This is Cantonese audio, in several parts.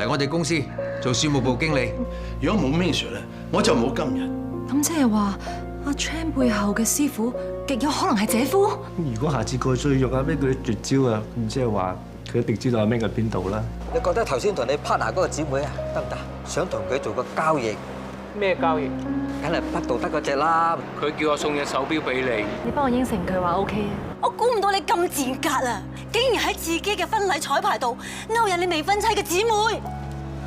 嚟我哋公司做事務部經理。如果冇 Ming Sir 咧，我就冇今日。咁即係話阿 Chan 背後嘅師傅極有可能係姐夫。如果下次過去用阿 Ming 嗰啲絕招啊，咁即係話佢一定知道阿 Ming 喺邊度啦。你覺得頭先同你 partner 嗰個姊妹啊得唔得？想同佢做個交易，咩交易？梗係不道德嗰只啦。佢叫我送隻手錶俾你。你幫我應承佢話 OK 啊？我估唔到你咁賤格啊！竟然喺自己嘅婚禮彩排度勾引你未婚妻嘅姊妹。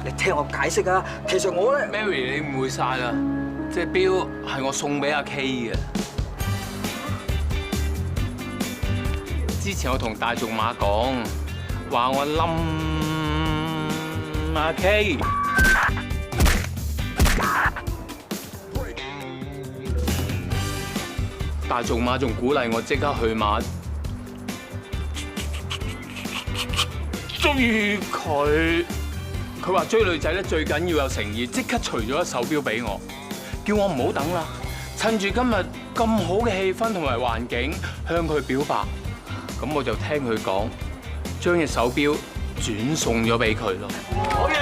你聽我解釋啊，其實我咧 Mary， 你誤會晒啦，隻錶係我送俾阿 K 嘅。之前我同大仲馬講，話我冧阿 K。大仲馬仲鼓勵我即刻去馬追佢。佢話追女仔咧最緊要有誠意，即刻除咗手錶俾我，叫我唔好等啦，趁住今日咁好嘅氣氛同埋環境向佢表白。咁我就聽佢講，將隻手錶轉送咗俾佢咯。好嘢！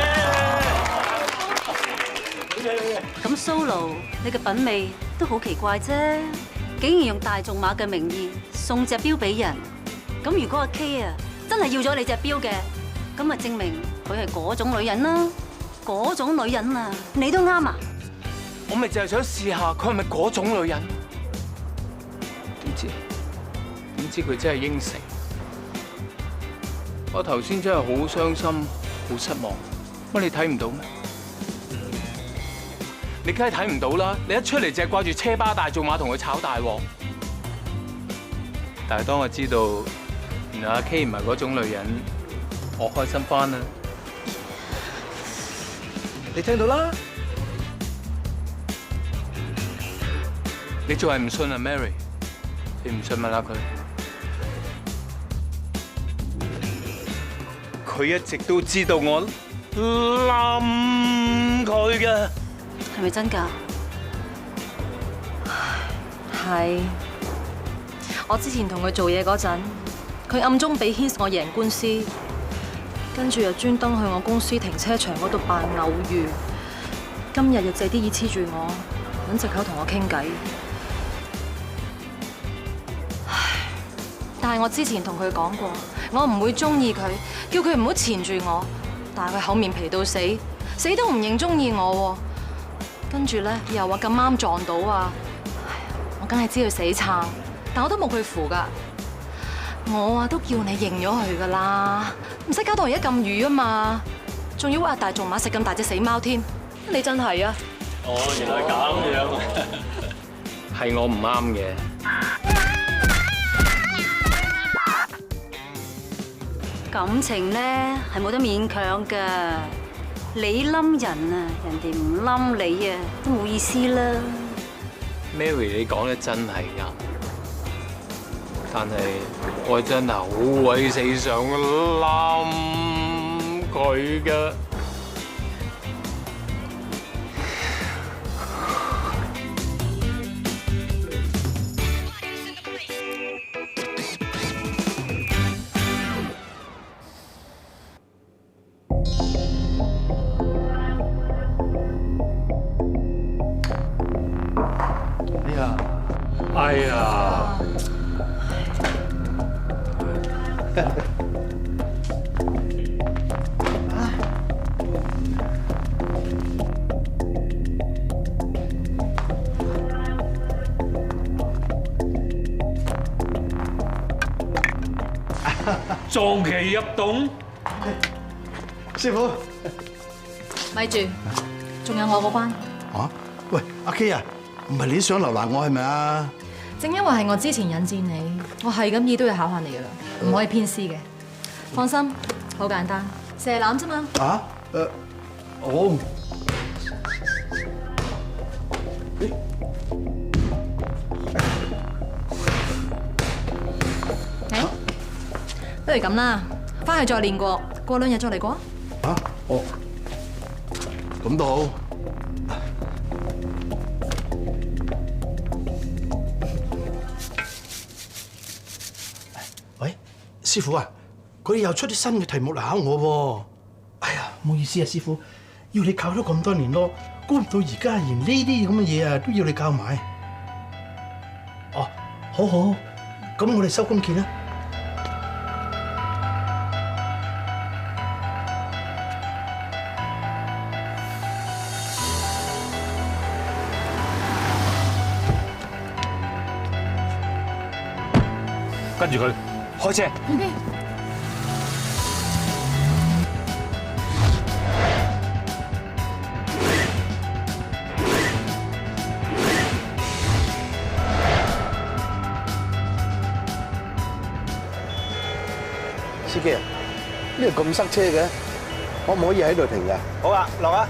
咁 Solo， 你嘅品味都好奇怪啫，竟然用大仲馬嘅名義送隻錶俾人。咁如果阿 K 啊真係要咗你隻錶嘅，咁啊證明佢係嗰種女人啦，嗰種女人啊，你都啱啊！我咪就係想試下佢係咪嗰種女人？點知佢真係應承。我頭先真係好傷心，好失望。乜你睇唔到咩？你梗係睇唔到啦！你一出嚟就係掛住車巴大仲馬同佢炒大鑊。但係當我知道原來阿 K 唔係嗰種女人，我開心翻啦。你聽到啦？你仲係唔信啊 ，Mary？ 你唔信問下佢。佢一直都知道我冧佢嘅。係咪真㗎？係。我之前同佢做嘢嗰陣，佢暗中俾 hint 我贏官司，跟住又專登去我公司停車場嗰度扮偶遇，今日又借啲意黐住我，揾藉口同我傾偈。但係我之前同佢講過，我唔會中意佢，叫佢唔好纏住我。但係佢厚面皮到死，死都唔認中意我。跟住咧又話咁啱撞到啊！我梗係知佢死撐，但我都冇佢符㗎。我啊都叫你認咗佢㗎啦，唔使搞到而家咁瘀啊嘛！仲要話大仲馬食咁大隻死貓添，你真係啊！哦，原來咁樣，係我唔啱嘅。感情咧係冇得勉強㗎，你冧人啊，人哋唔冧你啊，都冇意思啦。Mary， 你講得真係啱，但係我真係好鬼死想冧佢㗎。哎呀！撞旗入洞，師傅。咪住，仲有我嗰關。嚇？喂，阿 K 啊，唔係你想留難我係咪啊？正因為係我之前引薦你，我係咁意都要考下你噶啦，唔可以偏私嘅。放心，好簡單，射籃啫嘛。啊？我。不如咁啦，翻去再練過，過2日再嚟過。啊？哦，咁都好。喂，師傅啊，佢哋又出啲新嘅題目嚟考我喎。哎呀，唔好意思啊，師傅，要你教咗咁多年咯，估唔到而家連呢啲咁嘅嘢啊都要你教埋。哦，好好，咁我哋收工見啦。跟住佢開車。司機啊，呢度咁塞車嘅，可唔可以喺度停㗎？好啊，落啊！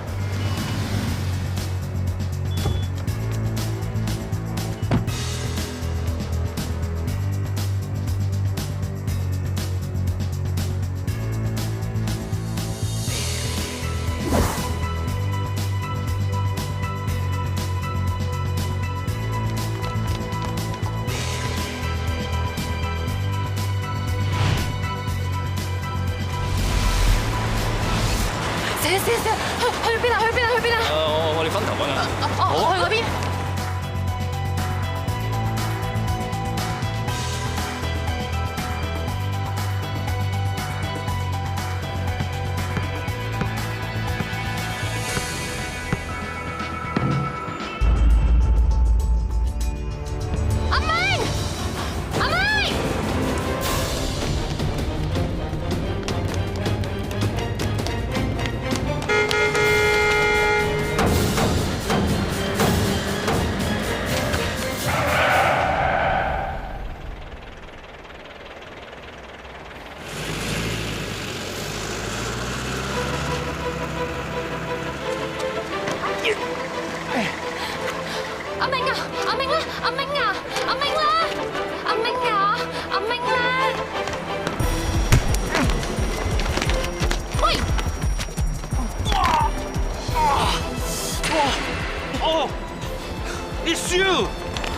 去邊啊？我哋分頭分啊！我去嗰邊。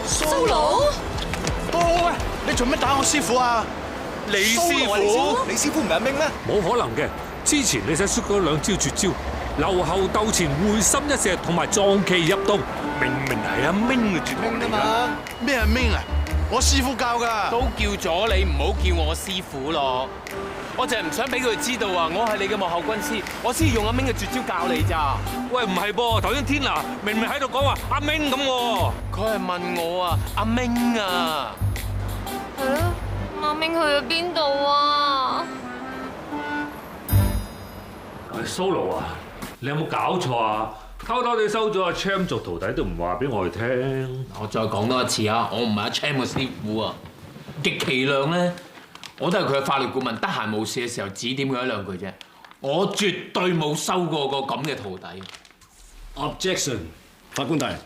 蘇老，喂，你做咩打我師傅啊？李師傅唔係阿明咩？冇可能嘅，之前你使出嗰兩招絕招，留後鬥前會心一石同埋撞旗入洞，明明係阿明嘅絕招啊嘛！咩阿明啊？我師傅教㗎。都叫咗你唔好叫我師傅咯，我就係唔想俾佢知道啊！我係你嘅幕後軍師，我先用阿明嘅絕招教你咋。喂，唔係噃，頭先天娜明明喺度講話阿明咁喎。佢係問我啊，阿明啊。係咯，阿明去咗邊度啊？蘇露啊，你有冇搞錯啊？偷偷地收咗阿 Cham 做徒弟都唔話俾我哋聽。我再講多一次啊，我唔係阿 Cham 嘅師傅啊，極其量咧，我都係佢嘅法律顧問，得閒無事嘅時候指點佢一兩句啫。我絕對冇收過個咁嘅徒弟。Objection， 法官大人，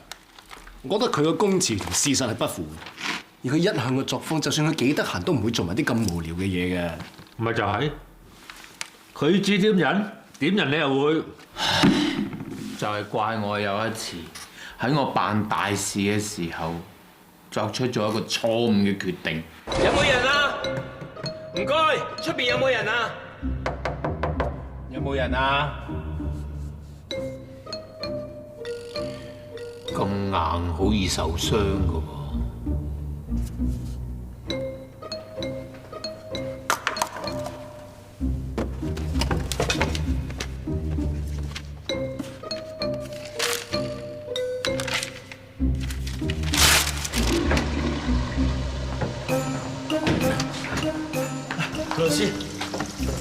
我覺得佢嘅供詞同事實係不符嘅，而佢一向嘅作風，就算佢幾得閒，都唔會做埋啲咁無聊嘅嘢嘅。咪就係佢指點人，點人你又會？就係怪我有一次喺我辦大事嘅時候，作出咗一個錯誤嘅決定。有冇人啊？唔該，出邊有冇人啊？有冇人啊？咁硬好易受傷㗎喎。老師，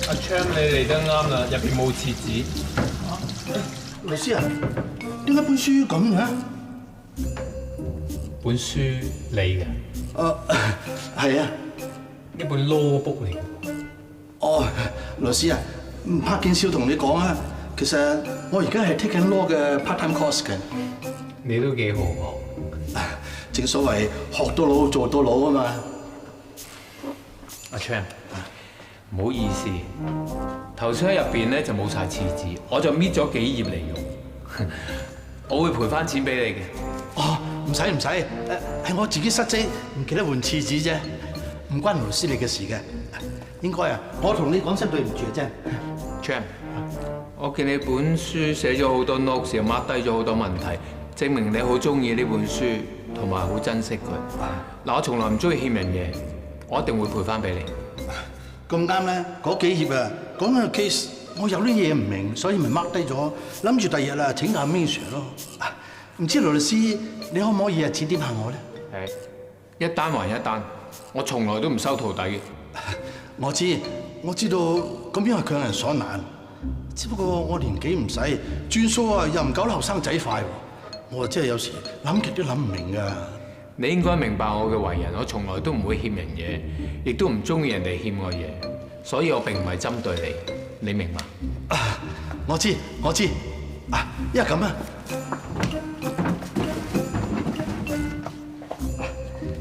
阿 Cham 你嚟得啱啦，入邊冇廁紙。老師啊，點解本書咁嘅？本書你嘅？係啊。呢本 law book 嚟嘅。哦，老師啊，柏建少同你講啊，其實我而家係 take 緊 law 嘅 part time course 嘅。你都幾好喎。正所謂學到老做到老啊嘛。阿 Cham，唔好意思，頭先喺入邊咧就冇晒廁紙，我就搣咗幾頁嚟用，我會賠翻錢俾你嘅。哦，唔使，係我自己失職，唔記得換廁紙啫，唔關老師你嘅事嘅。應該啊，我同你講聲對唔住啊，真。Jam， 我見你本書寫咗好多 notes，又 mark 低咗好多問題，證明你好中意呢本書，同埋好珍惜佢。嗱，我從來唔中意欠人嘢，我一定會賠翻俾你。咁啱咧，嗰幾頁啊，講緊個 case，我有啲嘢唔明，所以咪 mark 低咗，諗住第日啊請教 May Sir 咯。唔知盧律師，你可唔可以啊指點下我咧？係，一單還一單，我從來都唔收徒弟嘅。我知道咁樣係強人所難，只不過我年紀唔細，轉數啊又唔夠後生仔快喎，我真係有時諗極都諗唔明㗎。你應該明白我嘅為人，我從來都唔會欠人嘢，亦都唔中意人哋欠我嘢，所以我並唔係針對你，你明嗎？我知，因為咁啊，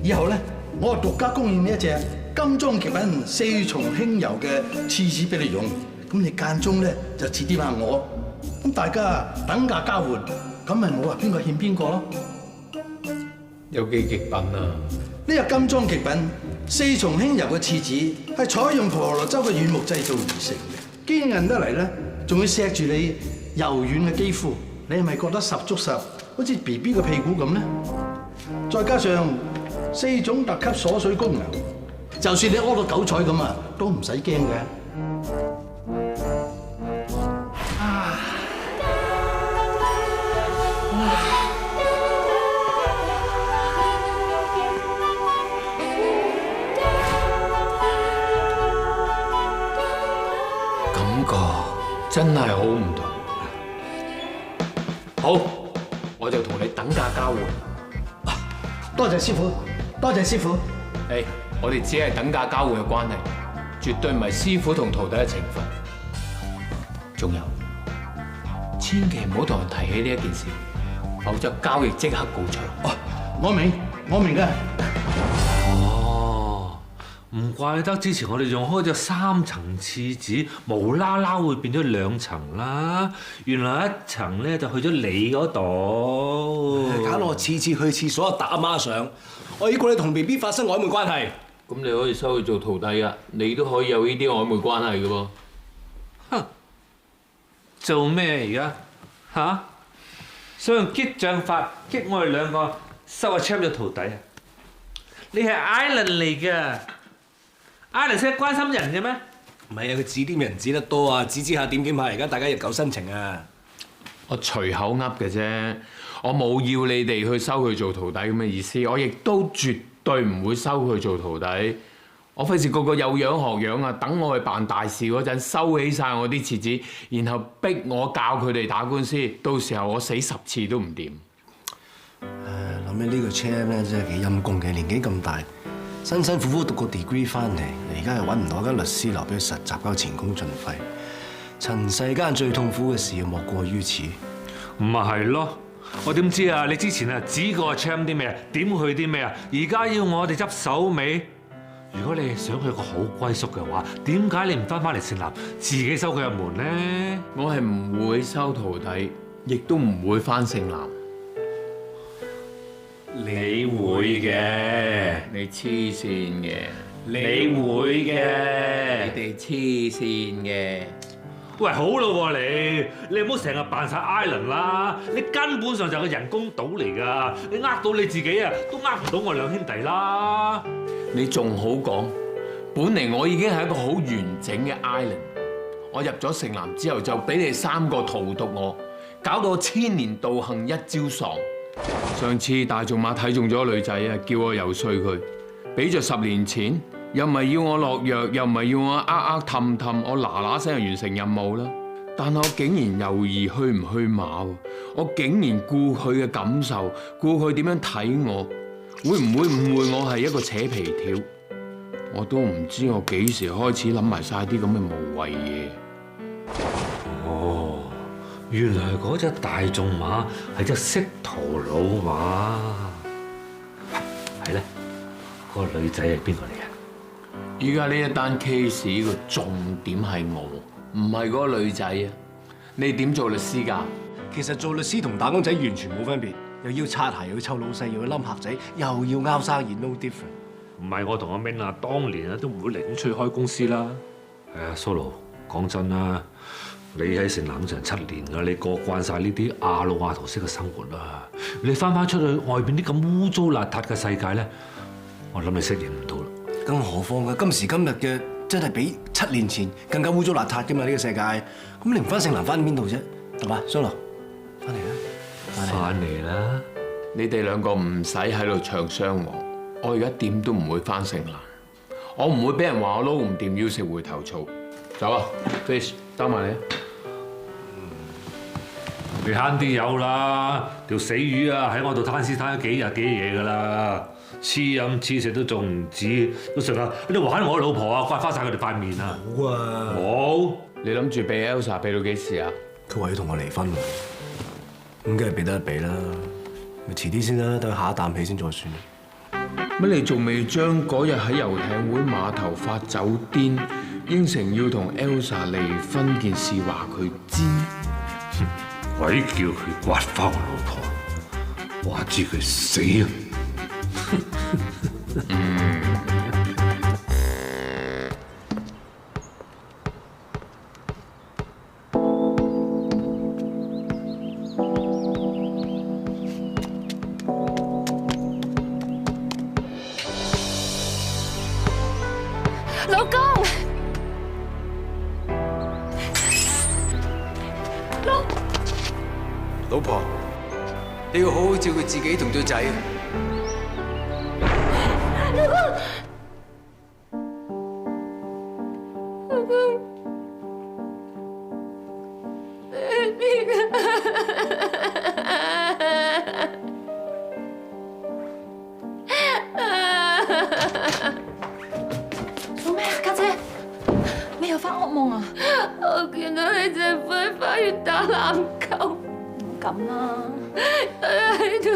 以後咧，我獨家供應呢一隻金裝極品4重輕柔嘅廁紙俾你用，咁你間中咧就指點下我，咁大家等價交換，咁咪冇話邊個欠邊個咯。有幾極品啊！呢個金裝極品4重輕柔嘅廁紙係採用婆羅洲嘅軟木製造而成嘅，堅韌得嚟咧，仲會錫住你柔軟嘅肌膚，你係咪覺得十足十，好似 BB 嘅屁股咁咧？再加上4種特級鎖水功能，就算你屙到九彩咁啊，都唔使驚嘅。感覺真係好唔同。好，我就同你等價交換。多謝師傅，多謝師傅。誒，我哋只係等價交換嘅關係，絕對唔係師傅同徒弟嘅情分。仲有，千祈唔好同人提起呢一件事，否則交易即刻告吹。我明㗎。哦，唔怪得之前我哋用開咗3層廁紙，無啦啦會變咗2層啦。原來1層咧就去咗你嗰度，搞到我次次去廁所就打孖上。我以為你同 BB 發生曖昧關係。咁你可以收佢做徒弟啊，你都可以有呢啲曖昧關係嘅噃。哼，做咩而家嚇？想用激將法激我哋2個收阿 Cham 做徒弟啊？你係 Island 嚟㗎，Island 識得關心人嘅咩？唔係啊，佢指點人指得多啊，指下點下，而家大家日久生情啊。我隨口噏嘅啫，我冇要你哋去收佢做徒弟咁嘅意思，我亦都絕對唔會收佢做徒弟。我費事個個有樣學樣啊！等我去辦大事嗰陣，收起晒我啲廁紙，然後逼我教佢哋打官司，到時候我死10次都唔掂。諗起呢個 Cham 咧，真係幾陰公嘅，年紀咁大，辛辛苦苦讀個 degree 翻嚟，而家又揾唔到間律師樓俾佢實習交前功盡廢。塵世間最痛苦嘅事，莫過於此。唔係咯，我點知啊？你之前啊指過阿 Cham 啲咩啊？點佢啲咩啊？而家要我哋執手尾？如果你係想去個好歸宿嘅話，點解你唔翻嚟成立，自己收佢入門咧？我係唔會收徒弟，亦都唔會翻聖南。你會嘅，你黐線嘅，你會嘅，你哋黐線嘅。喂，好咯喎，你唔好成日扮晒 Island 啦！你根本上就係個人工島嚟㗎，你呃到你自己啊，都呃唔到我2兄弟啦！你仲好講，本嚟我已經係一個好完整嘅 Island， 我入咗城南之後就俾你哋3個荼毒我，搞到我千年道行一朝喪。上次大仲馬睇中咗個女仔啊，叫我游說佢，俾咗10年錢。又唔係要我落藥，又唔係要我氹，我嗱聲就完成任務啦。但係我竟然猶豫去唔去馬喎，我竟然顧佢嘅感受，顧佢點樣睇我，會唔會誤會我係一個扯皮條？我都唔知我幾時開始諗埋晒啲咁嘅無謂嘢。哦，原來嗰隻大眾馬係隻識途老馬，係咧，嗰個女仔係邊個嚟嘅？依家呢一單 case 個重點係我，唔係嗰個女仔啊！你點做律師㗎？其實做律師同打工仔完全冇分別，又要擦鞋，又要湊老細，又要冧客仔，又要拗生意 ，no different。唔係我同阿明啊，當年啊都唔會寧願出去開公司啦。係啊，蘇魯，講真啦，你喺城南成7年㗎，你過慣晒呢啲阿魯阿圖式嘅生活啦。你翻出去外邊啲咁污糟邋遢嘅世界咧，我諗你適應唔到啦。更何況嘅今時今日嘅真係比7年前更加污糟邋遢㗎嘛呢個世界。咁你唔翻城南翻邊度啫？係嘛，蘇樂，翻嚟啦，翻嚟啦！你哋兩個唔使喺度唱雙簧，我而家點都唔會翻城南，我唔會俾人話我撈唔掂要食回頭草。走啊 ，Fish， 兜埋你啊！你慳啲有啦，條死魚啊喺我度攤屍攤咗幾日幾夜㗎啦，黐飲黐食都仲唔止，都食下你玩我老婆啊，刮花晒佢哋塊面啊！好啊，冇，你諗住避 Elsa 避到幾時啊？佢話要同我離婚喎，咁梗係避得一避啦，咪遲啲先啦，等佢下一啖氣先再算。乜你仲未將嗰日喺遊艇會碼頭發酒癲，應承要同 Elsa 離婚件事話佢知？鬼叫佢刮花我老婆，話知佢死啊！老公，老婆，你要好好照顧自己同對仔。老公，老公，做咩啊，家姐？你又發惡夢啊？我見到你隻灰喺花園打籃球。咁啦，喺度。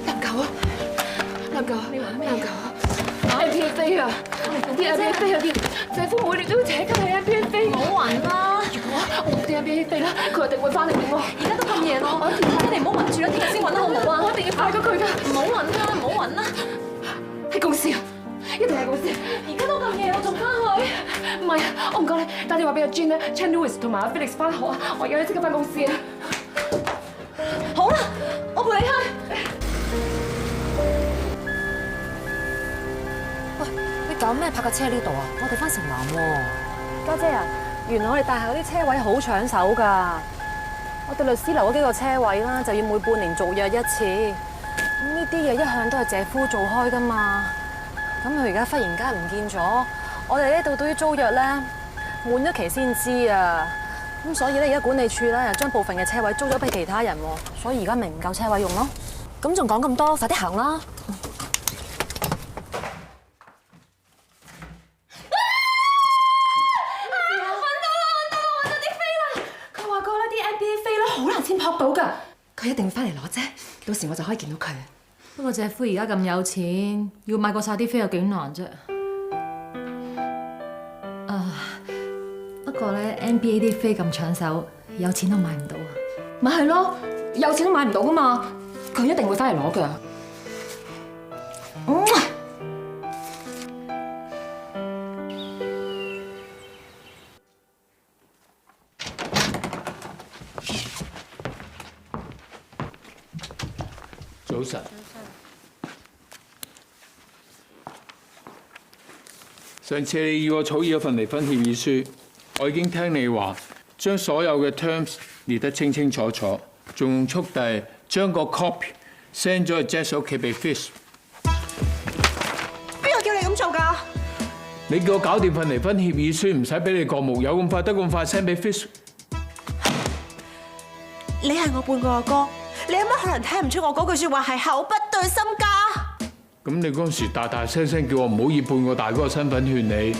籃球啊！籃球啊！你玩咩？籃球啊 ！NBA 飛啊！啲 NBA 飛啊！啲姐夫每年都要請佢睇 NBA 飛。唔好玩啦！如果我啲 NBA 飛啦，佢一定會翻嚟揾我。而家都咁夜咯，你哋唔好揾住啦，聽日先揾啦，好唔好啊？我一定要派咗佢㗎！唔好揾啦，唔好揾啦！喺公司啊！一定係公司。而家都咁夜，我仲翻去？唔係啊，我唔該你打電話俾阿 Jean 咧 ，Chan Lewis 同埋阿 Felix 翻學啊！我而家即刻翻公司啊！好啦，我陪你去。喂，你搞咩泊架車喺呢度啊？我哋翻城南喎。家姐啊，原來我哋大廈嗰啲車位好搶手㗎。我哋律師樓嗰幾個車位啦，就要每半年續約一次。咁呢啲嘢一向都係姐夫做開㗎嘛。咁佢而家忽然間唔見咗，我哋呢度對於租約咧滿咗期先知啊。咁所以咧，而家管理處咧又將部分嘅車位租咗俾其他人喎，所以而家咪唔夠車位用咯。咁仲講咁多，快啲行啦！揾到啲飛啦！佢話過啦，啲 NBA 飛咧好難先撲到㗎，佢一定要翻嚟攞啫，到時我就可以見到佢。不過姐夫而家咁有錢，要買過晒啲飛有幾難啫。不過咧 NBA 啲飛咁搶手，有錢都買唔到啊！咪係咯，有錢都買唔到噶嘛，佢一定會翻嚟攞㗎。早晨。上次你要我草擬一份離婚協議書，我已經聽你話，將所有嘅 terms 列得清清楚楚，仲用速遞將個 copy send 咗去 Jess 屋企俾 Fish。邊個叫你咁做㗎？你叫我搞掂份離婚協議書，唔使俾你過目，有咁快得咁快 send 俾 Fish。你係我半個阿哥，你有乜可能聽唔出我嗰句説話係口不對心㗎？咁你嗰陣時大大聲聲叫我唔好以半個大哥嘅身份勸你，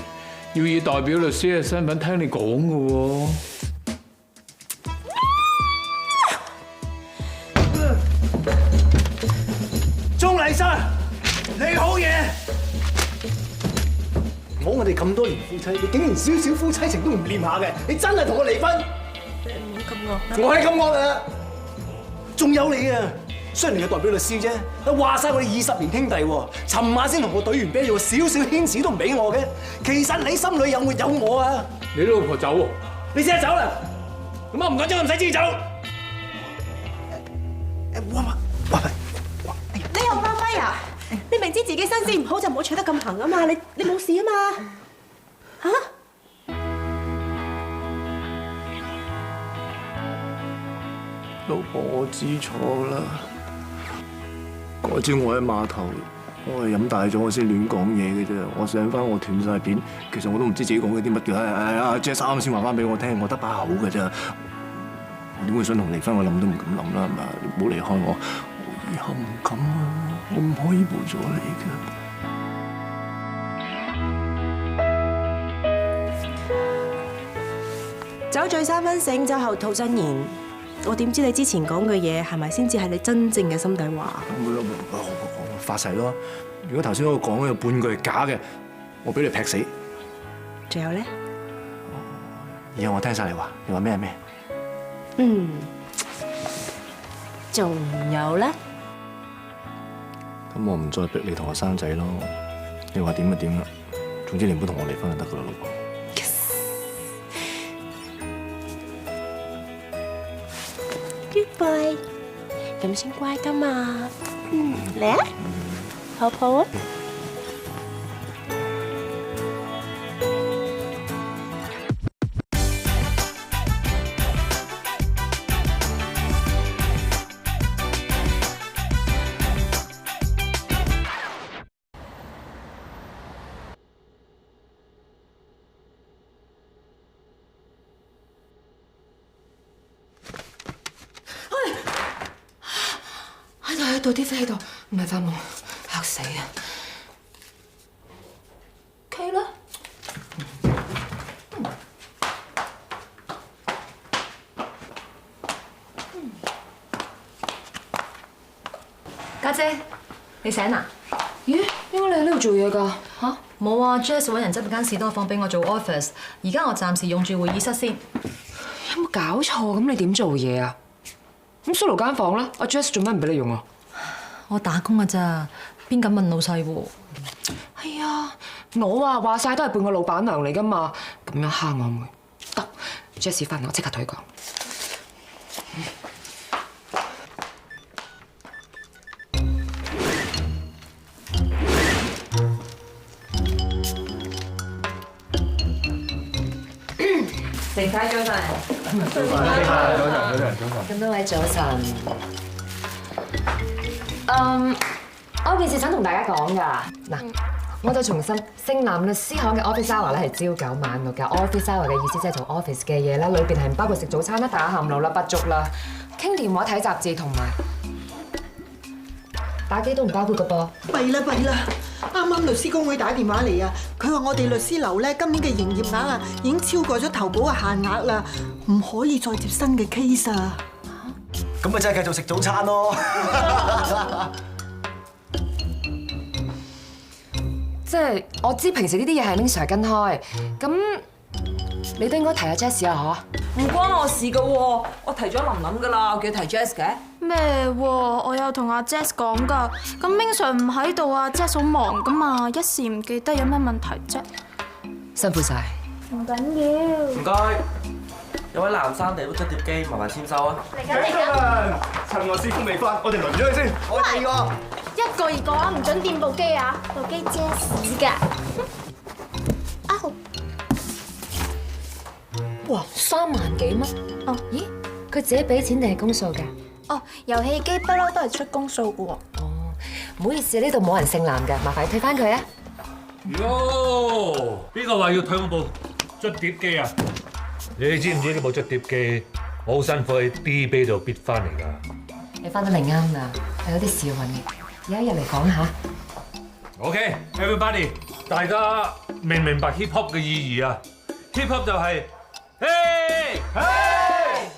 要以代表律師嘅身份聽你講嘅喎。鐘麗珊，你好嘢！我哋咁多年夫妻，你竟然少少夫妻情都唔念下嘅，你真係同我離婚？唔好咁惡。我係咁惡啊！仲有你啊！雖然你係代表律師啫，話晒我哋20年兄弟喎。尋晚先同個隊員啤咗少少牽絲都唔俾我嘅。其實你心裏有沒有我啊？你老婆走喎，你即刻走啦！咁我唔講咗，唔使自己走。你又發揮啊？你明知自己身子唔好就唔好取得咁行啊嘛！你冇事啊嘛？嚇？老婆，我知錯啦。嗰朝我喺碼頭，我係飲大咗，我先亂講嘢嘅啫。我醒翻我斷晒片，其實我都唔知自己講嘅啲乜嘅。阿 Jess 啱先話翻俾我聽，我得把口嘅啫。我點會想同離婚？我諗都唔敢諗啦，係咪？你唔好離開我，我以後唔敢啊！我唔可以陪咗你嘅。酒醉三分醒，酒後吐真言。我點知你之前講嘅嘢係咪先至係你真正嘅心底話？我發誓咯！如果頭先我講嘅有半句係假嘅，我俾你劈死。仲有咧？以後我聽晒你話，你話咩係咩？仲有咧？咁我唔再逼你同我生仔咯。你話點就點啦。總之你唔好同我離婚就得噶啦，老婆。Good boy， 咁先乖噶嘛。嚟啊，抱抱啊！喺度啲飛喺度，唔係發夢，嚇死啊！K 啦，家姐，你醒啦？咦？點解你喺呢度做嘢㗎？嚇？冇啊 ，Jess 揾人執間士多房俾我做 office， 而家我暫時用住會議室先。有冇搞錯？咁你點做嘢啊？咁蘇勞間房啦，阿 Jess 做咩唔俾你用啊？我打工㗎咋，邊敢問老細喎？係啊，我啊話晒都係半個老闆娘嚟㗎嘛，咁樣蝦我妹得 ，Jess 翻嚟我即刻同佢講。成太早晨，早晨，咁多位早晨。我有件事想同大家講㗎。嗱，我就重申，盛南律師行嘅 office hour 咧係朝9晚6㗎。office hour 嘅意思即係做 office 嘅嘢啦，裏邊係唔包括食早餐啦、打鹹路啦、不足啦、傾電話、睇雜誌同埋打機都唔包括㗎噃。弊啦弊啦！啱啱律師公會打電話嚟啊，佢話我哋律師樓咧今年嘅營業額啊已經超過咗投保嘅限額啦，唔可以再接新嘅 case 啊！咁咪真係繼續食早餐咯。即係我知平時呢啲嘢係 Ling Sir 跟開，咁你都應該提下 Jess 啊嚇。唔關我事㗎喎，我提咗琳琳㗎啦，我叫佢提 Jess 嘅。咩喎？我有同阿 Jess 講㗎，咁 Ling Sir 唔喺度啊 ，Jess 好忙㗎嘛，一時唔記得有咩問題啫？辛苦晒。唔緊要。唔該，有位藍生地都出碟機，麻煩簽收啊！嚟緊！趁我師傅未翻，我哋輪咗佢先。我哋個一個二個啊，唔准掂部機啊，部機遮屎㗎。哇，3萬幾蚊？哦，咦，佢自己俾錢定係公數㗎？哦，遊戲機不嬲都係出公數㗎喎。哦，唔好意思，呢度冇人姓藍㗎，麻煩你退翻佢啊。喲，邊個話要退我部捽碟機啊？你知唔知呢部捽碟機我好辛苦喺 D 杯度逼翻嚟㗎？你翻得嚟啱啦，係有啲事要揾你，而家入嚟講下。OK，everybody， 大家明唔明白 hip hop 嘅意義啊 ？hip hop 就係嘿嘿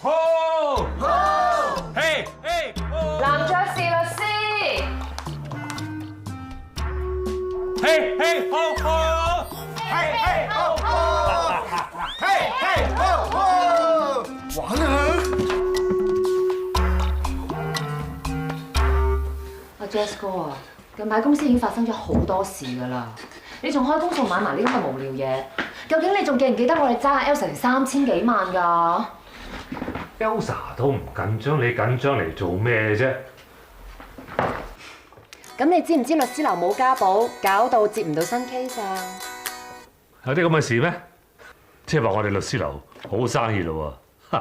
ho ho，嘿嘿ho。男爵士律師。嘿嘿 ho ho， 嘿嘿 ho ho， 嘿嘿 ho ho， 玩啊！ Jazz 哥啊，近排公司已經發生咗好多事㗎啦，你仲開公數買埋呢咁嘅無聊嘢，究竟你仲記唔記得我哋揸阿 Elsa 成3000幾萬㗎 Elsa 都唔緊張，你緊張嚟做咩啫？咁你知唔知律師樓冇家保，搞到接唔到新 case 啊？有啲咁嘅事咩？即係話我哋律師樓好生意咯喎！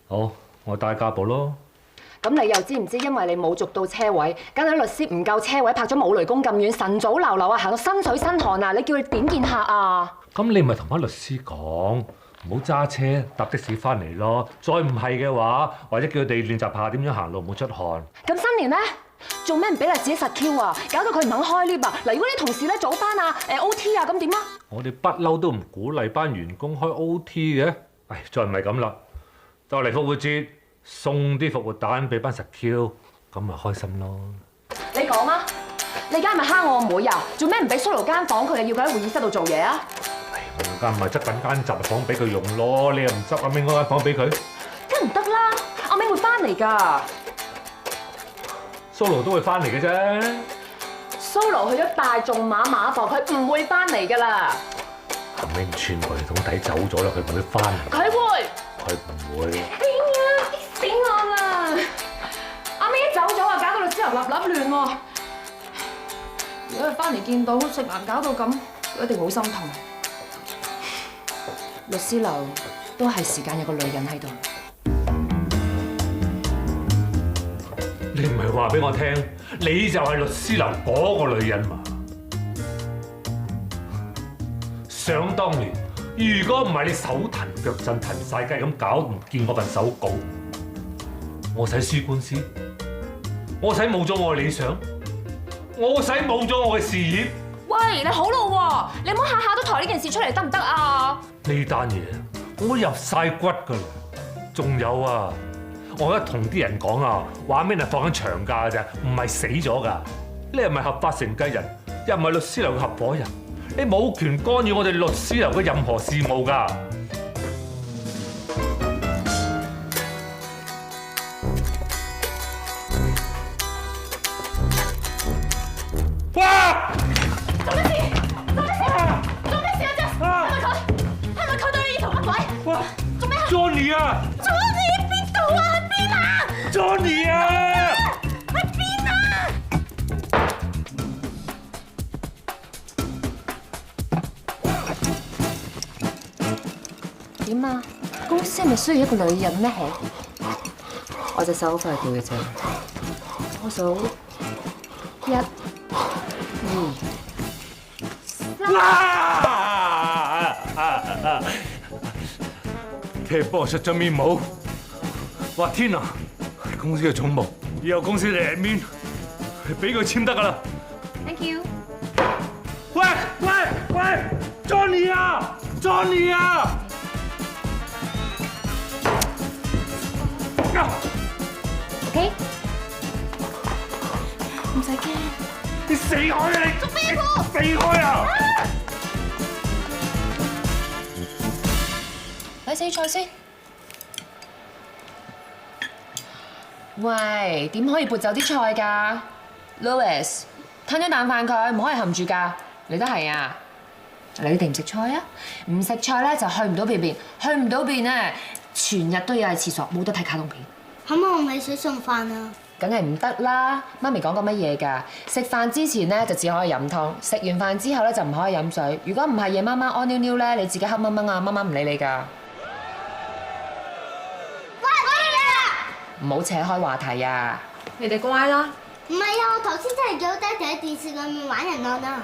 好，我帶家保咯。咁你又知唔知因為你冇續到車位，間律師唔夠車位，拍咗冇雷公咁遠，晨早流流啊，行到身水身汗啊！你叫佢點見客啊？咁你咪同翻律師講，唔好揸車，搭的士翻嚟咯。再唔係嘅話，或者叫佢哋練習下點樣行路，唔好出汗。咁新年咧，做咩唔俾佢自己實 Q 啊？搞到佢唔肯開 lift 啊！嗱，如果啲同事咧早班啊、OT 啊，咁點啊？我哋不嬲都唔鼓勵班員工開 OT 嘅。唉，再唔係咁啦，就嚟復活節。送啲復活蛋俾班實 Q， 咁咪開心咯！你講啊！你而家係咪蝦我妹啊？做咩唔俾 Solo 間房佢，又要佢喺會議室度做嘢啊？我而家咪執緊間雜物房俾佢用咯，你又唔執阿明嗰間房俾佢？梗唔得啦！阿明會翻嚟㗎。Solo 都會翻嚟嘅啫。Solo 去咗大眾馬房，佢唔會翻嚟㗎啦。阿明串櫃桶底走咗啦，佢唔會翻嚟。佢會。佢唔會。死我啦！阿 May 一走咗啊，搞到律師樓立亂喎。如果佢翻嚟見到食環搞到咁，佢一定好心痛。律師樓都係時間有個女人喺度。你唔係話俾我聽，你就係律師樓嗰個女人嘛？想當年，如果唔係你手騰腳震、騰晒雞咁搞唔見嗰份手稿。我使輸官司，我使冇咗我嘅理想，我使冇咗我嘅事業。喂，你好咯喎，你唔好下下都抬呢件事出嚟得唔得啊？呢單嘢我入晒骨㗎啦，仲有啊，我而家同啲人講啊，話咩係放緊長假㗎咋，唔係死咗㗎。你係咪合法承繼人，又唔係律師樓嘅合夥人，你冇權干預我哋律師樓嘅任何事務㗎。哇！做咩事？做咩事啊？Jess？係咪佢對你意圖不軌？哇！做咩啊 ？Johnny 啊 ！Johnny 邊度啊？喺邊啊 ！Johnny 啊！喺邊啊？點啊？公司係咪需要一個女人咧？我隻手好快掉嘅啫，我數1、2、3。踢波出咗面冇，哇天啊！公司嘅總務，以後公司嘅 admin，俾佢簽得㗎啦。Thank you。喂 ，Johnny 啊 ，Johnny 啊！OK。唔使驚。你死開啊你！做咩喎？死開啊！睇死菜先。喂，點可以撥走啲菜㗎 ？Louis， 吞咗啖飯佢，唔可以含住㗎。你都係啊？你哋唔食菜啊？唔食菜咧就去唔到便便，去唔到便咧，全日都要喺廁所，冇得睇卡通片。可唔可以用米水送飯啊？梗係唔得啦！媽咪講過乜嘢㗎？食飯之前咧就只可以飲湯，食完飯之後咧就唔可以飲水。如果唔係夜媽媽屙尿尿咧，你自己黑掹掹啊，媽媽唔理你㗎。乖啲啊！唔好扯開話題啊！你哋乖啦。唔係啊，我頭先真係見到爹哋喺電視裏面玩人案啊！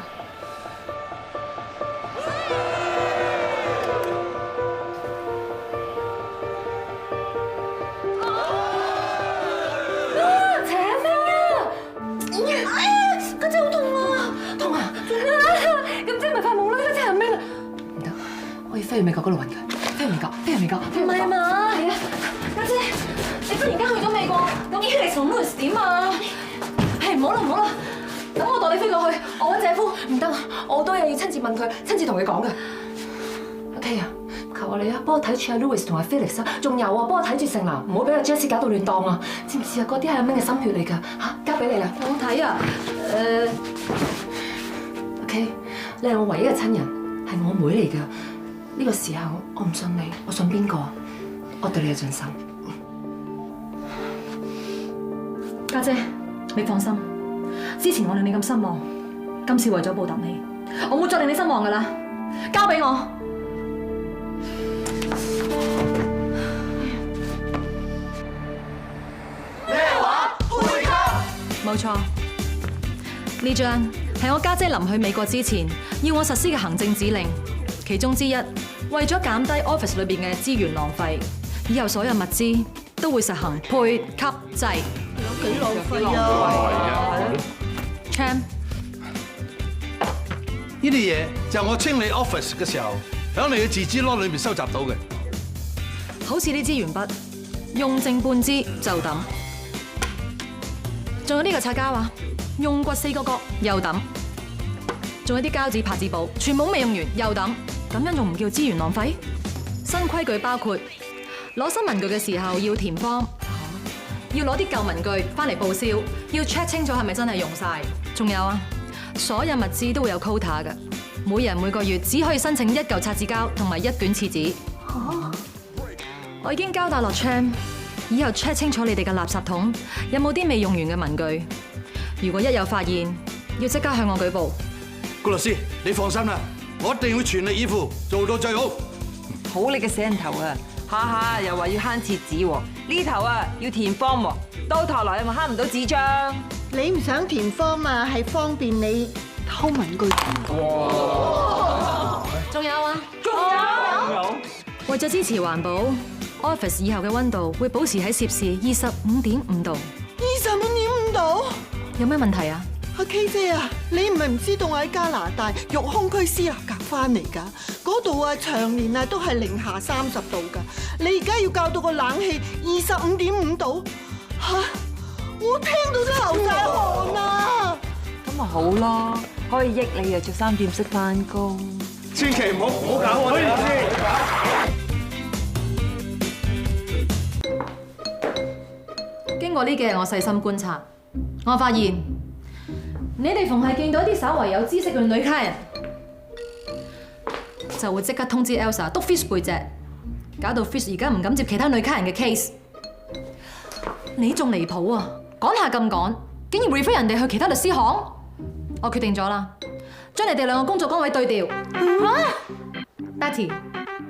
家姐好痛啊！痛啊！咁即係咪發夢啦？家姐係咩？唔得，我要飛去美國嗰度揾佢。飛去美國。唔係嘛？係啊，家姐，你忽然間去咗美國，咁 Alex 同 Louis 點啊？係唔好啦，等我代你飛過去，我揾姐夫。唔得，我都有要親自問佢，親自同佢講㗎。OK 啊，求求下你啊，幫我睇住阿 Louis 同阿 Felix 啊，仲有啊，幫我睇住盛南，唔好俾阿 Jessie 搞到亂檔啊！知唔知啊？嗰啲係阿明嘅心血嚟㗎嚇，交俾你啦。我睇啊，OK， 你係我唯一嘅親人，係我妹嚟㗎。呢個時候我唔信你，我信邊個？我對你係盡心。家姐，你放心，之前我令你咁失望，今次為咗報答你，我冇再令你失望㗎啦。交俾我。咩話？配給？冇錯，呢張係我家姐臨去美國之前要我實施嘅行政指令，其中之一，為咗減低 office 裏邊嘅資源浪費，以後所有物資都會實行配給制。有幾浪費啊 ！Cham， 呢啲嘢就係我清理 office 嘅時候，喺你嘅自資籮裏面收集到嘅。好似呢支鉛筆，用剩半支就抌。仲有呢個擦膠啊，用過4個角又抌。仲有啲膠紙、拍紙簿，全部未用完又抌。咁樣仲唔叫資源浪費？新規矩包括攞新文具嘅時候要填 form， 要攞啲舊文具翻嚟報銷，要 check 清楚係咪真係用晒。仲有啊，所有物資都會有 quota 嘅，每人每個月只可以申請1嚿擦紙膠同埋1卷廁紙。我已經交代落 Cham， 以後 check 清楚你哋嘅垃圾桶有冇啲未用完嘅文具。如果一有發現，要即刻向我舉報。顧律師，你放心啦，我一定會全力以赴，做到最好。好你嘅死人頭啊！下下又話要慳廁紙喎，呢頭啊要填 form 喎，到頭來又咪慳唔到紙張。你唔想填 form 啊，係方便你偷文具。哇！仲有啊！仲有！為咗支持環保 ，office 以後嘅溫度會保持喺攝氏25.5度。25.5度？有咩問題啊？阿 K 姐啊，你唔係唔知道我喺加拿大育空區斯納格翻嚟㗎？嗰度啊長年啊都係零下30度㗎。你而家要校到個冷氣25.5度，嚇！我聽到都流晒汗啊！咁咪好咯，可以益你啊着3點式翻工。千祈唔好搞我哋先。經過呢幾日我細心觀察，我發現你哋逢係見到啲稍為有知識嘅女客人，就會即刻通知 Elsa 督 Fish 背脊，搞到 Fish 而家唔敢接其他女客人嘅 case。你仲離譜啊！趕下咁趕，竟然 refer 人哋去其他律師行。我決定咗啦，將你哋2個工作崗位對調。Betty，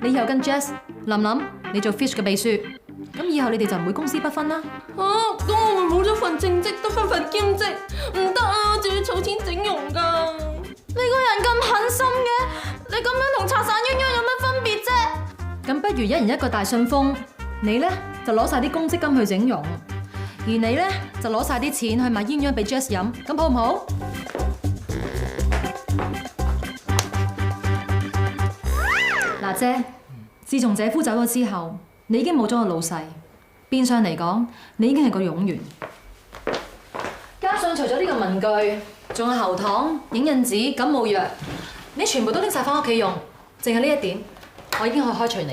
你以後跟 Jess、琳琳，你做 Fish 嘅秘書。咁以後你哋就唔會公私不分啦。咁我會冇咗份正職，得翻份兼職，唔得啊！仲要儲錢整容㗎。你個人咁狠心嘅，你咁樣同拆散鴛鴦有乜分別啫？咁不如一人一個大信封，你咧就攞晒啲公積金去整容，而你咧就攞晒啲錢去買鴛鴦俾 Jess 飲，咁好唔好？嗱姐，自從姐夫走咗之後，你已經冇咗個老細，變相嚟講，你已經係個冗員。加上除咗呢個文具，仲有喉糖、影印紙、感冒藥，你全部都拎晒翻屋企用，淨係呢一點，我已經可以開除你。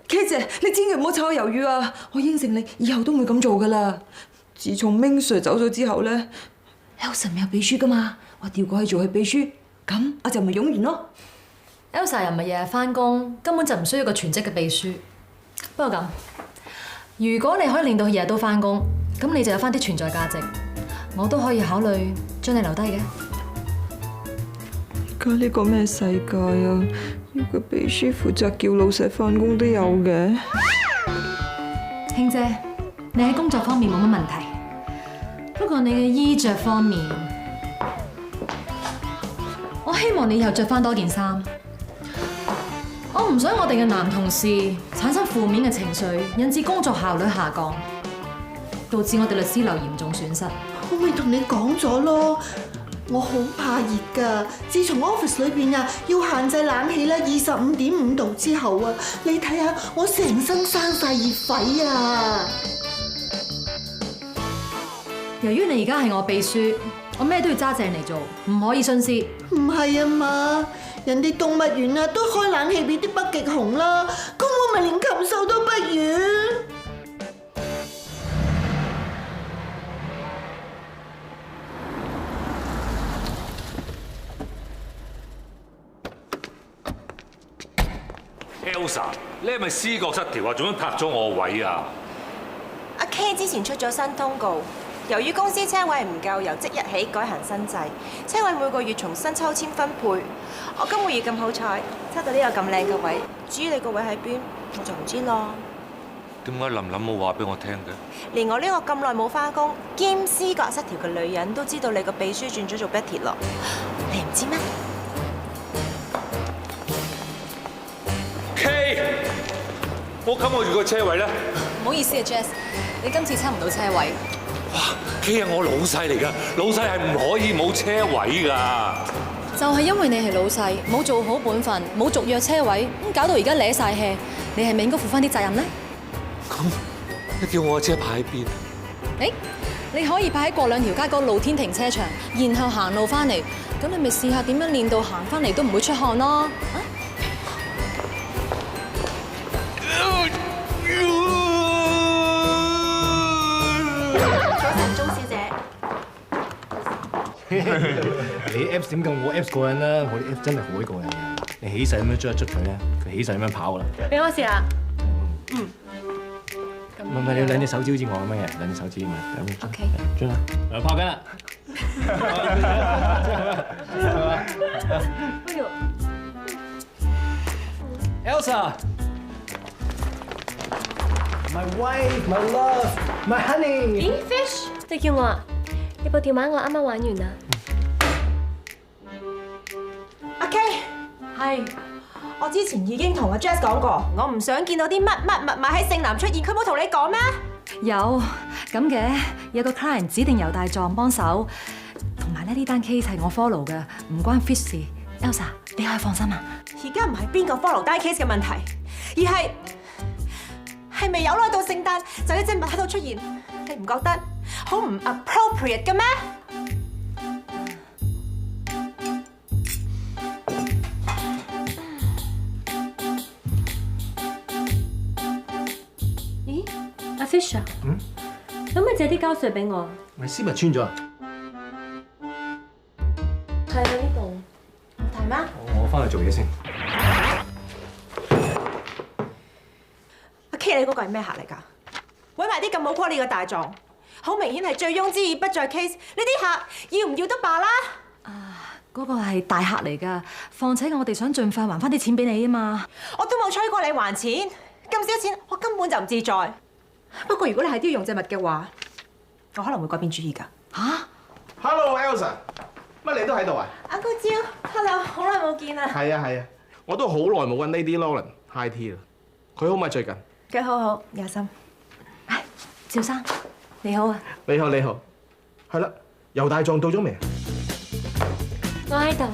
K 姐，你千祈唔好炒我魷魚啊！我應承你，以後都唔會咁做噶啦。自從明 Sir 走咗之後咧 ，Elsa 咪有秘書噶嘛，我調過去做佢秘書，咁我就咪冗員咯。Elsa 又唔係日日翻工，根本就唔需要個全職嘅秘書。不過咁，如果你可以令到佢日日都翻工，咁你就有翻啲存在價值，我都可以考慮將你留低嘅。而家呢個咩世界啊？要個秘書負責叫老細翻工都有嘅。卿姐，你喺工作方面冇乜問題，不過你嘅衣着方面，我希望你以後着翻多件衫。我唔想我哋嘅男同事產生負面嘅情緒，引致工作效率下降，導致我哋律師樓嚴重損失。我咪同你講咗咯，我好怕熱㗎。自從 office 裏邊啊要限制冷氣咧25.5度之後啊，你睇下我成身生晒熱痱啊！由於你而家係我秘書，我咩都要揸正嚟做，唔可以徇私。唔係啊嘛，人哋動物園啊都開冷氣俾啲北極熊啦，咁我咪連禽獸都不如。Elsa， 你係咪思覺失調啊？做乜拍咗我位啊？阿 K 之前出咗新通告，由於公司車位唔夠，由即日起改行新制，車位每個月重新抽籤分配。我今個月咁好彩，抽到呢個咁靚嘅位，至於你個位喺邊，我就唔知咯。點解琳琳冇話俾我聽嘅？連我呢個咁耐冇返工兼思覺失調嘅女人都知道你個秘書轉咗做 Betty 咯，你唔知咩？ K， 我今個月個車位咧？唔好意思啊 ，Jess， 你今次抽唔到車位。哇 ，K 係我老細嚟㗎，老細係唔可以冇車位㗎。就係因為你係老細，冇做好本分，冇續約車位，咁搞到而家瀨晒氣，你係咪應該負翻啲責任咧？咁你叫我車牌喺邊？誒，你可以擺喺過兩條街嗰個露天停車場，然後行路翻嚟，咁你咪試下點樣練到行翻嚟都唔會出汗咯。啊！ 早晨，鐘小姐。你 Apps 點夠我 Apps 過癮啦？我啲 Apps 真係好鬼過癮嘅。你起勢咁樣捽一捽佢咧，佢起勢咁樣跑噶啦。俾我試下。唔係，你兩隻手指好似我咁樣嘅，兩隻手指嘛。OK。轉啦，又跑緊啦。Elsa。 My wife, my love, my honey。咦 ，Fish， 你叫我啊？你部電話我啱啱玩完啦。阿 K， 係，我之前已經同阿 Jess 講過，我唔想見到啲乜乜密碼喺聖南出現，佢冇同你講咩？有咁嘅，有個 client 指定由大狀幫手，同埋呢單 case 係我 follow 嘅，唔關 Fish 事。Elsa， 你可以放心啊。而家唔係邊個 follow 單 case 嘅問題，而係咪有耐到聖誕就一隻物喺度出現？你唔覺得好唔 appropriate 嘅咩？咦，阿 Fisher， 可唔可以借啲膠水俾我？咪絲襪穿咗啊？係喺呢度，睇咩？我翻去做嘢先。 K 你嗰個係咩客嚟㗎？揾埋啲咁冇 quality 嘅大狀，好明顯係醉翁之意不在 case。呢啲客要唔要都罷啦。嗰個係大客嚟㗎，況且我哋想盡快還翻啲錢俾你啊嘛。我都冇催過你還錢，咁少錢我根本就唔自在。不過如果你係都要用隻物嘅話，我可能會改變主意㗎。嚇 ！Hello Elsa， 乜你都喺度啊 ？Uncle Jill，Hello， 好耐冇見啦。係啊，我都好耐冇揾 Lady Lauren high tea 啦。佢好咪最近？ 佢好，有心。唉，趙生，你好啊。你好。係啦，猶大狀到咗未？我喺度。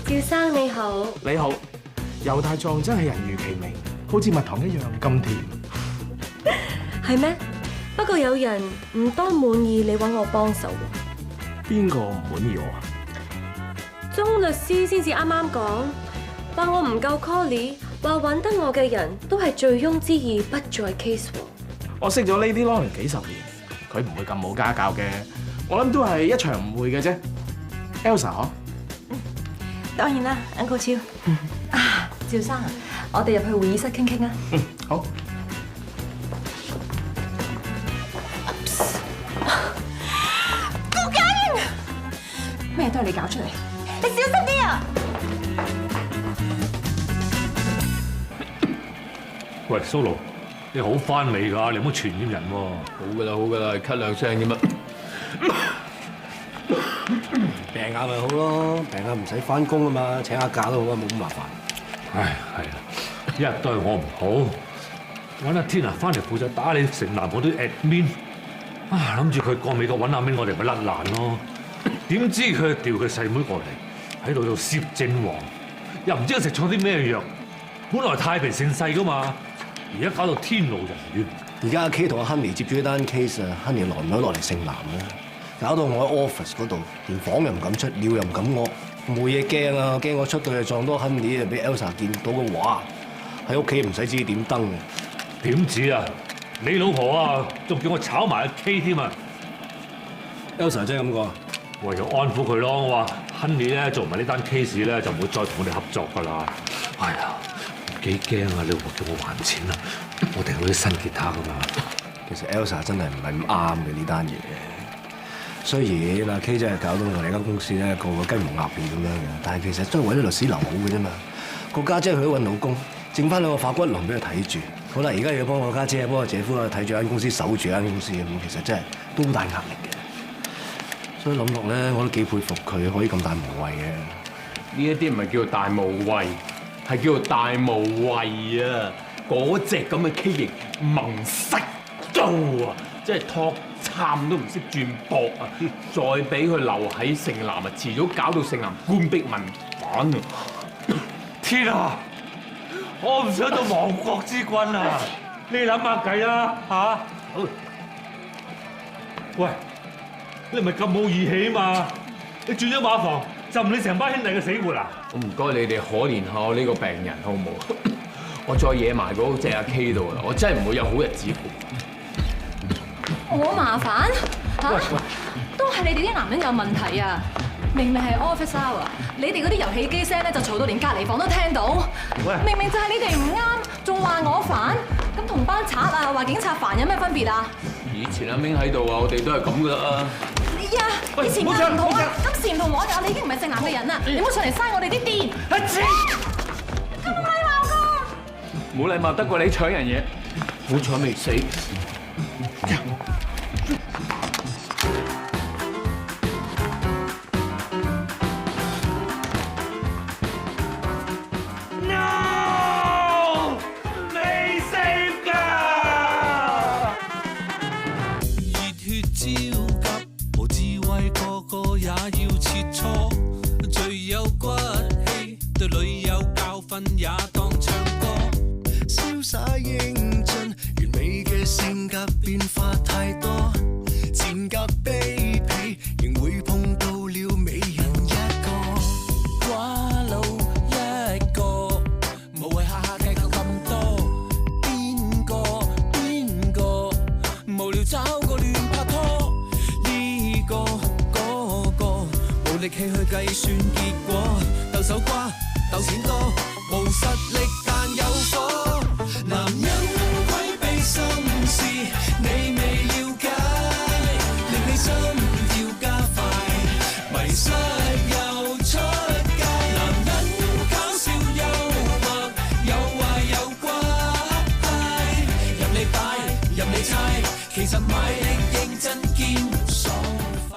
趙生你好。你好，猶大狀真係人如其名，好似蜜糖一樣咁甜。係咩？不過有人唔多滿意你揾我幫手喎。邊個唔滿意我啊？鐘律師先至啱啱講。 話我唔夠 colly， 話揾得我嘅人都係醉翁之意不在 case 喎。我識咗 Lady Lauren 幾十年，佢唔會咁冇家教嘅。我諗都係一場誤會嘅啫。Elsa 嗬？當然啦 ，Uncle 超。啊，趙生啊，我哋入去會議室傾傾啊。好。高緊，咩都係你搞出嚟，你小心啲啊！ 喂 ，Solo， 你好翻未㗎？你唔好傳染人喎。好㗎啦，咳兩聲啫乜？病下咪好咯，病下唔使翻工啊嘛，請下假都好啊，冇咁麻煩。唉，係啊，一日都係我唔好，揾阿 Tina 翻嚟負責打理城南嗰啲 admin， 啊諗住佢過美國揾阿明，我哋咪甩爛咯。點知佢調佢細妹過嚟喺度做攝政王，又唔知佢食錯啲咩藥。本來太平盛世㗎嘛，而家搞到天怒人怨。而家阿 K 同阿 Honey 接住一單 case 啊 ，Honey 來唔來落嚟聖南咧？搞到我喺 office 嗰度，連房又唔敢出，尿又唔敢屙，冇嘢驚啊！驚我出到去撞多 Honey 啊，俾 Elsa 見到嘅話，喺屋企唔使知點燈嘅。點止啊！你老婆啊，仲叫我炒埋阿 K 添啊 ！Elsa 真係咁講，唯有安撫佢咯。我話 Honey 咧做埋呢單 case 咧，就唔會再同我哋合作㗎啦。哎呀，幾驚啊！你老婆叫我還錢啊！我哋有啲新吉他㗎嘛。其實 Elsa 真係唔係咁啱嘅呢單嘢。雖然阿 K 真係搞到我哋間公司咧個雞毛鴨片咁樣嘅，但係其實都係為咗律師留好嘅啫嘛。個家姐去咗揾老公，剩翻兩個化骨龍俾佢睇住。好啦，而家要幫我家姐、幫我姐夫啊睇住間公司、守住間公司咁，其實真係都好大壓力嘅。所以諗落咧，我都幾佩服佢可以咁大無畏嘅。呢一啲唔係叫做大無畏，係叫做大無畏啊！嗰隻咁嘅畸形萌塞刀啊，即係托杉都唔識轉駁啊！再俾佢留喺城南啊，遲早搞到城南官逼民反啊！天啊！我唔想到亡國之君啊！你諗下計啦嚇！喂，你唔係咁冇義氣嘛？你轉咗馬房，就唔理成班兄弟嘅死活啊！我唔該你哋可憐下我呢個病人好唔好？我再惹埋嗰隻阿 K 度啊！我真係唔會有好日子過。我麻煩嚇，都係你哋啲男人有問題啊！明明係 office hour， 你哋嗰啲遊戲機聲咧就嘈到連隔離房都聽到。明明就係你哋唔啱，仲話我煩，咁同班賊啊話警察煩有咩分別啊？以前阿明喺度啊，我哋都係咁噶啦。呀，以前啱唔同啊，今時唔同往日，你已經唔係正男嘅人啦，你唔好上嚟嘥我哋啲電。咁冇禮貌㗎！冇禮貌得過你搶人嘢，好彩未死。也當唱歌，瀟灑英俊，完美嘅性格變化太多，賤格卑鄙，仍會碰到了美人一個，寡佬一個，無謂下下計較咁多，邊個無聊找個亂拍拖，呢個嗰個無力氣去計算結果，鬥手瓜鬥錢多。無實力但有火，男人規避心事，你未了解，令你心跳加快，迷失又出街。男人搞笑幽默，有壞有乖，任你擺任你猜，其實賣力認真。